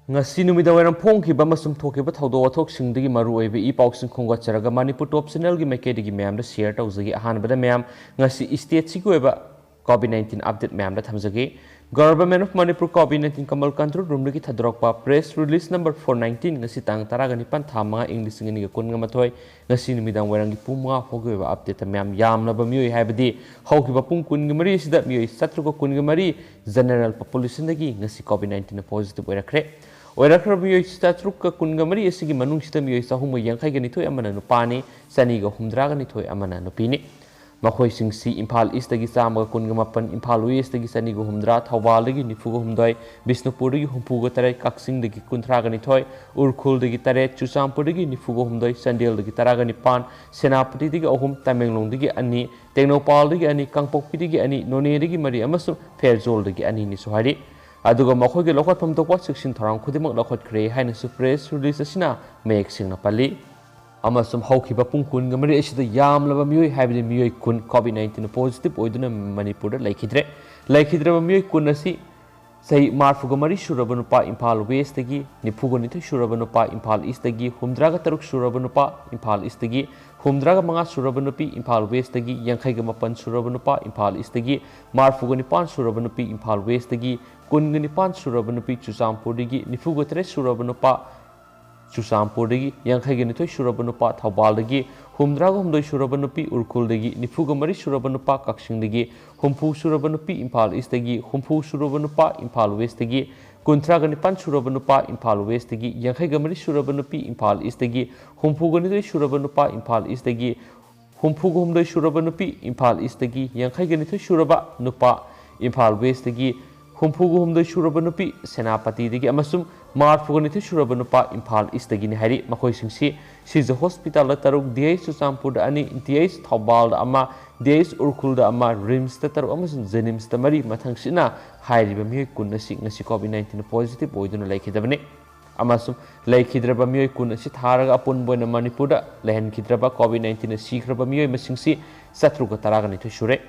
ngasi numida waram phongkhiba masum thokhiba thawdo wathoksingi maru oibe I pausing khongwacharaga Manipur top channel gi maikedi mayam da share tawjagi ahanbada mayam ngasi state si goiba COVID-19 update mayam da thamjagi Government of Manipur COVID-19 Kamal Control Room ki thadrokpa press release number 419 ngasi tang taragani pan thamanga English ngani ga kun ngamathoi ngasi numidang warangi pumwa hogoiba update mayam yamna ba mioi haibadi hawkiba pum kun gi mari sida mioi satruko kun gi mari general population dagi ngasi COVID-19 positive oirakre Oirakra mioi statruk ka kun ga mari asigi manung sida mioi sahum yankai ga nithoi amana nupani sani ga humdra ga nithoi amana nupini Makhoi sing si Imphal East dagi sama kun ga mapan Imphal West dagi sani ga humdra Thawbal dagi nifu ga humdoi Bisnupur dagi humpu ga tare Kaksing dagi kunthra ga nithoi Urkhul dagi tare Chusampur dagi nifu ga humdoi Sandel dagi tara ga nipan Senapati dagi ahum Tamenglong dagi ani Teknopal dagi ani Kangpokpi dagi ani None dagi mari amasu Fairjol dagi ani ni suhari aduga makhoi ge lokot pham tokwa section thorang khudimak lokot kre haina su press release asina mek sing na pali amasum hawkhiba pungkun ga mari asida yamlaba mioi haibidi mioi kun COVID-19 positive oiduna Manipur da laikhidre mioi kun asi sei marfu ga mari surabanu pa Imphal West dagi nifugo nithu surabanu pa Imphal East dagi humdra ga taruk surabanu pa Imphal East dagi humdra ga manga surabanu pi Imphal West dagi yankhai ga mapan surabanu pa Imphal East dagi marfu ga nipan surabanu pi Imphal West dagi Kungnipan Surabanupi Chusampurdigi, Nifugotre Surabanupa Chusampurdigi, Yankhaganito Surabanupa, Tawbaldagi, Humdrago Humdo Surabanupi, Urkuldagi, Nifugamari Surabanupa, Kakshindagi, Humpu Surabanupi, Imphal Eastagi, Humpu Surabanupa, Imphal Westagi, Kuntraganipan Surabanupa, Imphal Westagi, Yankhagamari Surabanupi, Imphal Eastagi, Humpuganito Surabanupa, Imphal Eastagi, Humpugumdo Surabanupi, Imphal Eastagi, Yankhaganito Suraba Nupa, Imphal Westagi, Humpugu humdoi Surabanupi, Senapati digi amasum Marfuganiti Surabanupa, Imphal East dagi ni hari makhoi singsi Siza Hospital taruk DH Susampur da ani DH Thawbal da ama DH Urkhul da ama RIMS da taruk amasum Zenims da mari mathang sina hairiba mioi kun asi ngasi COVID-19 positive oiduna laikhidabani amasum laikhidraba mioi kun asi tharaga apun boina Manipur da lehenkidraba COVID-19 sikraba mioi masingsi satruga taraga ni shure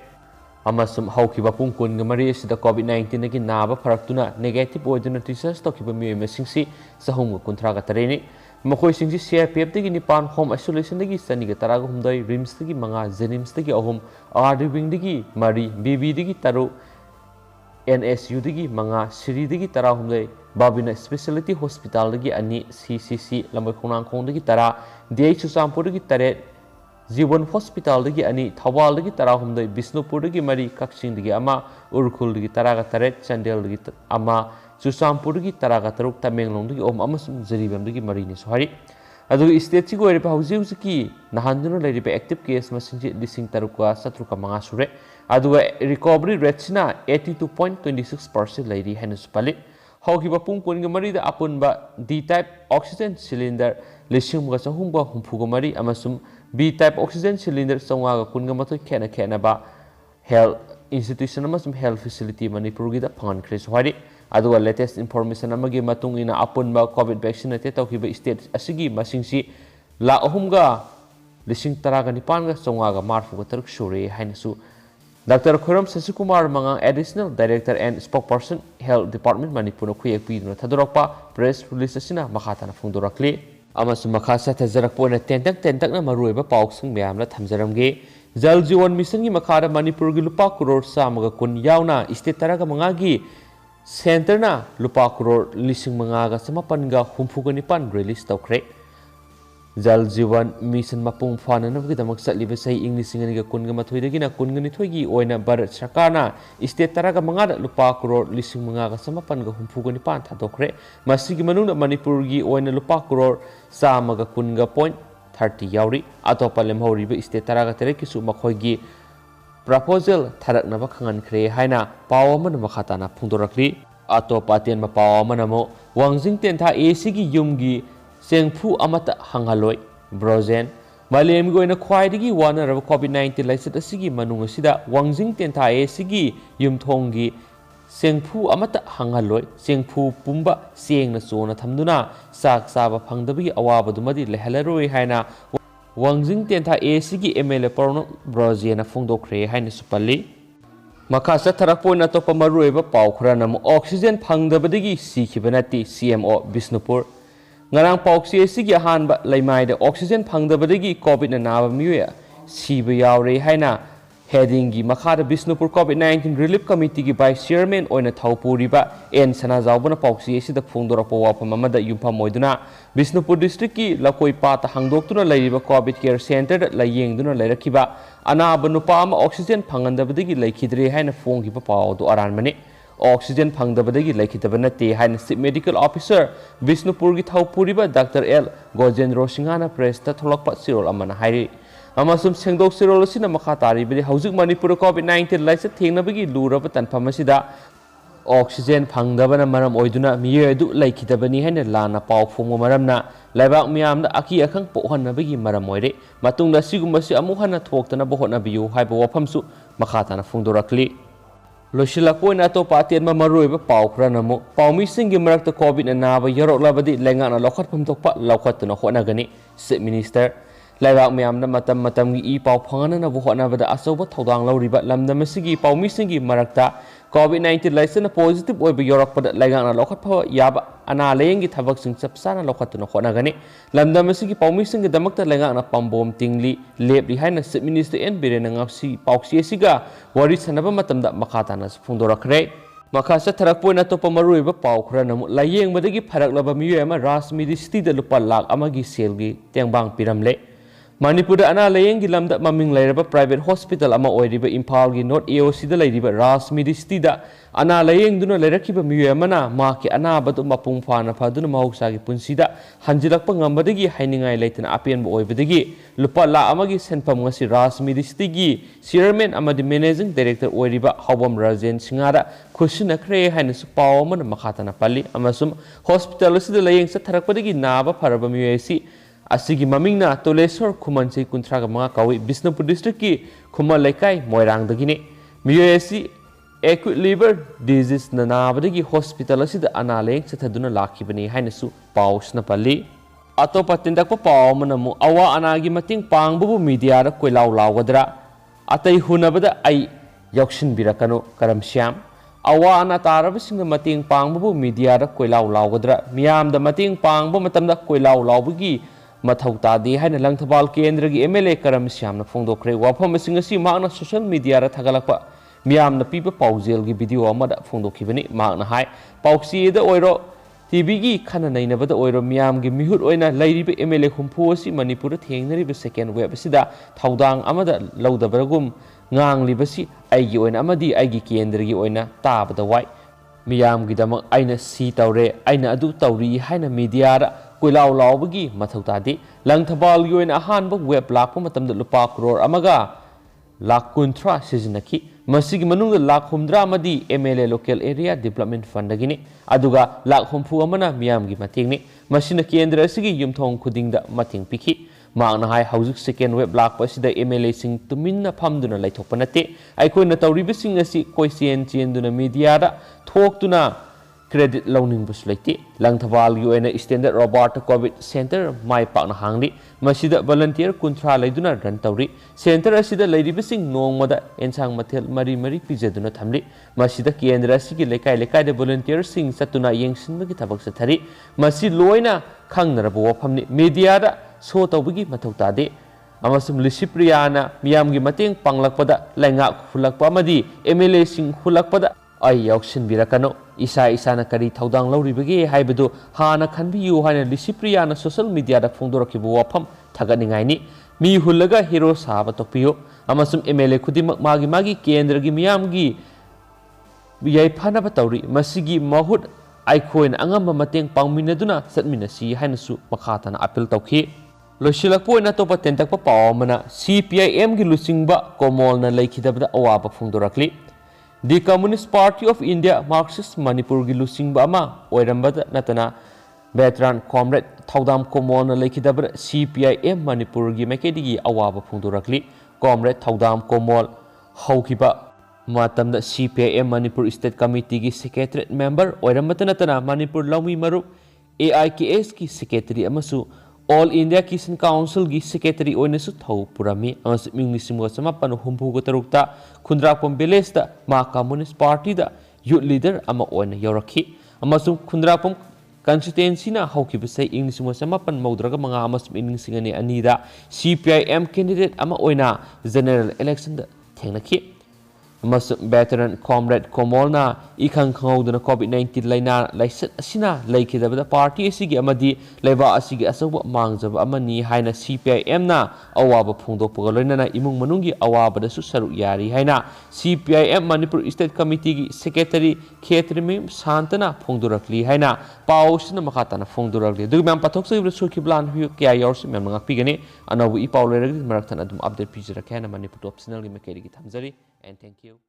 amasum hawkiba pungkun ga mari sida COVID-19 gi naba pharaktuna negative oiduna research tokiba mioi masingsi sahum ga kunthra ga tareni makhoi singsi CRPF dagi nipan home isolation dagi sani ga taraga humdai RIMS dagi manga Zenims dagi ahum RD wing dagi mari BB dagi taru NSU dagi manga Siri dagi tara humdai Babina Specialty Hospital dagi ani CCC lambai khonang khong dagi tara DH Susampur dagi tare Jiwan Hospital dagi ani Thawbal dagi tara humdai Bisnupur dagi mari Kaksing dagi ama Urkhul dagi tara ga taret Chandel dagi ama Chusampur dagi tara ga taruk Tamenglong dagi om amasum Zaribam dagi mari ni sohari adu state go ere hauji hauji nahanduna lai ribe active case masing lising taruka satruka manga sure adu recovery rate sina 82.26% lairi hanus pali hoki ba pung pun ga mari da apun ba D type oxygen cylinder lising ga sahum ba humpu ga mari amasum B type oxygen cylinder songa ga kun ga mathoi khena ba health institution amasum health facility Manipur gi da phan khre sohari adu latest information amagi matung ina apun ba covid vaccine ate tawkiba state asigi masingsi la ahumga lising taraga nipan ga songa ga marfu ga taruk sure hainasu Dr. Khoram Sasikumar Mangang Additional Director and Spokesperson Health Department Manipur khuyek pi no thadorokpa press release asina makhata na phungdorakli amasu makhasa thajarak poina tentak na maruiba pausung myam la thamjaramge Jal Jeevan Mission gi makhara Manipur gi lupa crore samaga kun yauna state taraga mangagi Center na lupa crore lising mangaga samapan ga humfuga nipan release tawkre Jal Jeevan Mission mapung phana na gidamak satliba sai English ngani ga kun ga mathoi dagi na kun ngani thoi gi oina Bharat Sarkar na state taraga mangada lupa crore lising mangaga samapan ga humfuga nipan thadokre masigi manung Manipur gi oina lupa crore samaga kun ga point 30 yauri atopa lemhori ba state taraga tere kisu makhoi gi proposal tharak na ba khangan khre haina pawa man makhata na phungdorakli atopa ten ma pawa man amo wangjing ten tha AC gi yum gi sengphu amata hangaloi brozen malem goina khwai digi wana rab COVID-19 laiset asigi manung asida wangjing ten tha AC gi yum thong gi sengphu amata hangaloi sengphu pumba seng na chona thamduna sak saba phangdabi awaba dumadi lehalaroi haina Wangjing Tentha ACG MLA Porno Brozena Fungdokre Haina Supali मखा चथरपोन अतोप मरुएब पाउ खरन अमु oxygen फंगदबदगी सीखिबा नति CMO Bishnupur ngarang paukse asigi ahanba leimaida oxygen phangdabadagi covid na naba miya siba yaure haina heading gi makhada Bishnupur COVID-19 relief committee gi vice chairman oina thaupuriba en sana jawbana paukse asida phungdorapa wapam amada yumpham moiduna Bishnupur district ki lakoi pata hangdoktuna leiriba covid care center da layengduna leirakiba anaba nupa ama oxygen phangandabadagi leikhidre haina phonggiba pawdu aranmani oxygen phangdabadagi laikhitaba nate haina chief medical officer Bishnupur gi thaupuriba Dr. L Gojendro Singhana press ta tholakpa sirol amana hairi amasum sengdok sirol asina makha taribadi haujuk Manipur COVID-19 laisa thengnabagi luraba tanpham asida oxygen phangdabana maram oiduna miyedu laikhitabani haina lana paw phungma maramna laibak miyamda aki akhang pohannabagi maram oire matungda sigumasi amu hana thoktana bohona biyu haiba wafamsu makha tana phungdorakli Loshilakpoina to Patian Maruiba Pau Pranamo, Pau missing Gimarak the COVID and Nava Yorok Labadi, Langana Lokat from Topa, Lokat no Honagani, State Minister. Lavak Miam the Matam E. Pau Pangana of Honava the Asoba, Todang Loriba, Lamda Missigi, Pau missing Marakta, COVID-19 license a positive over Europe, but Langana Lokat Yaba, Ana laying it Havaks in Sapsana Lokat no Honagani, Lamda Missigi, Pau missing the Damakta Langana Pambom Tingli, lay behind the State Minister and Birenang of Sea, Pau Siesiga, Waris and Navamatam that Makatanas, Fundora Cray. Makasa Tarakpoina Topamaruiba Pau Kranam, Laying Madagi Paraglaba Muyama, Ras Midisti the Lupa Lag, Amagi Selgi, Tiangbang Piramle. Manipur ana layeng gilam da maming lairaba private hospital ama oiriba Impal gi North AOC da lairiba Ras Midisti da ana layeng duna lairakiba miyamana ma ki ana badu mapung phana phaduna mahuksa gi punsida hanjilakpa ngambadagi hainingai leitana apen bo oibadagi lupa la amagi senpam ngasi Ras Midisti gi chairman amadi managing director oiriba Hawam Rajen Singara khushina khre haina su paw man makhatana pali amasum hospital sida layeng sa tharakpadagi naba pharaba miyasi asigi mamingna Tolesor Kumansi Kuntraga mga kawi Bishnupur district ki Kuma Laikai Moirang dagine miyasi acute liver disease na nabadagi hospital asida analeng sa thaduna lakibani haina su paus na pali atopa tindak pa paw manamu awa anagi mating pangbubu media ra koilaw lawgadra atay hunabada ay yakshin birakano karam syam awa ana tarabasing mating pangbubu media ra koilaw lawgadra miyam da mating pangbu matamda koilaw lawbagi Mathautadi haina Langthabal Kendra gi MLA Karam Syamna phongdokre wafam singasi magna social media ra thagalakpa miyamna pipa paujel gi video amada phongdokhibani magna hai pausi da oiro TV gi khana nainabada oiro miyam gi mihut oina lairiba MLA humpu asi Manipur thengnariba second wave asida thaudang amada laudabaragum nganglibasi aigi oina amadi aigi kendra gi oina tabada wai miyam gi damak aina si tawre aina adu tawri haina media ra Kuilaw lawbagi mathautadi Langthabal yoin ahanba web lakpa matamda lupa crore amaga lak kuntra sizinaki masigi manungda lak humdra amadi MLA local area development fund dagini aduga lak humpu amana miyamgi matingni masina kendra asigi yumthong khudingda mating pikhi magna hai haujuk second web lakpa sida MLA sing tuminna phamduna laithokpa nate aikoina tawriba sing asi koisien chenduna media da thoktuna credit loaning bus laiti Langthabal yoina standard robot covid center mai pakna hangli masida volunteer kuntra laiduna ran tawri center asida lairibasing nongmada ensang mathel mari mari pijaduna thamli masida kendra asigi lekai lekai de volunteer sing satuna yengsinbagi thabak sathari masi loina khangnarabo wafamni media da so tawbagi mathautade amasum lisipriyana miyamgi mateng panglakpada lainga hulakpa amadi MLA sing hulakpada ai yakshin birakano isa isana kari thaudang lauribage haibadu hana khanbiyu haina lisipriyana social media da phongdorakibu wafam thaganingai ni mi hulaga hero saba tokpiyo amasum MLA khudimak magi kendra gi miyamgi yai phana ba tawri masigi mahut aikhoin angamba mateng pangminaduna satminasi haina su makhatana appeal tawkhi loshilakpoina topa tentak pa pawmana CPIM gi lusingba komol na laikhidabda awaba phongdorakli The Communist Party of India Marxist Manipur gi lusingba ama oirambada natana veteran comrade Thaudam Komol laikhidabra CPIM Manipur gi makedigi awaba phongdorakli comrade Thaudam Komol haukiba matamda CPIM Manipur State Committee gi secretariat member oirambada natana Manipur Lawmi Marup AIKS ki secretary amasu all India Kisan council की secretary ओइनसु थौ पुरामी मिंग लिसिंग चमापन हुंफुग तरुकता Khundrakpam village मा कम्युनिस्ट पार्टी यूथ लीडर यौरखी खुंद्राकम कंस्टिट्युएंसी हौखिबसे इंग लिसिंग चमापन मौद्रग मंगा इंग अनीदा CPIM कैंडिडेट जनरल इलेक्शन थेंगनखी veteran comrade Komolna ikhang khanguduna COVID-19 laina laiset asina laikidabada party asigi amadi laiba asigi asawa mangjaba amani haina CPIM na awaba phongdokpaga loinana imung manungi awaba da su saru yari haina CPIM Manipur State Committee gi secretary Khetrimim Santana phongdurakli haina pausna makhatana phongdurakli dugmam pathokse sukiblan hu kya yorsi mem ngakpigani anawu i paulere maraktan adum update pijira kana Manipur top channel gi mekeri gi thamjari and thank you.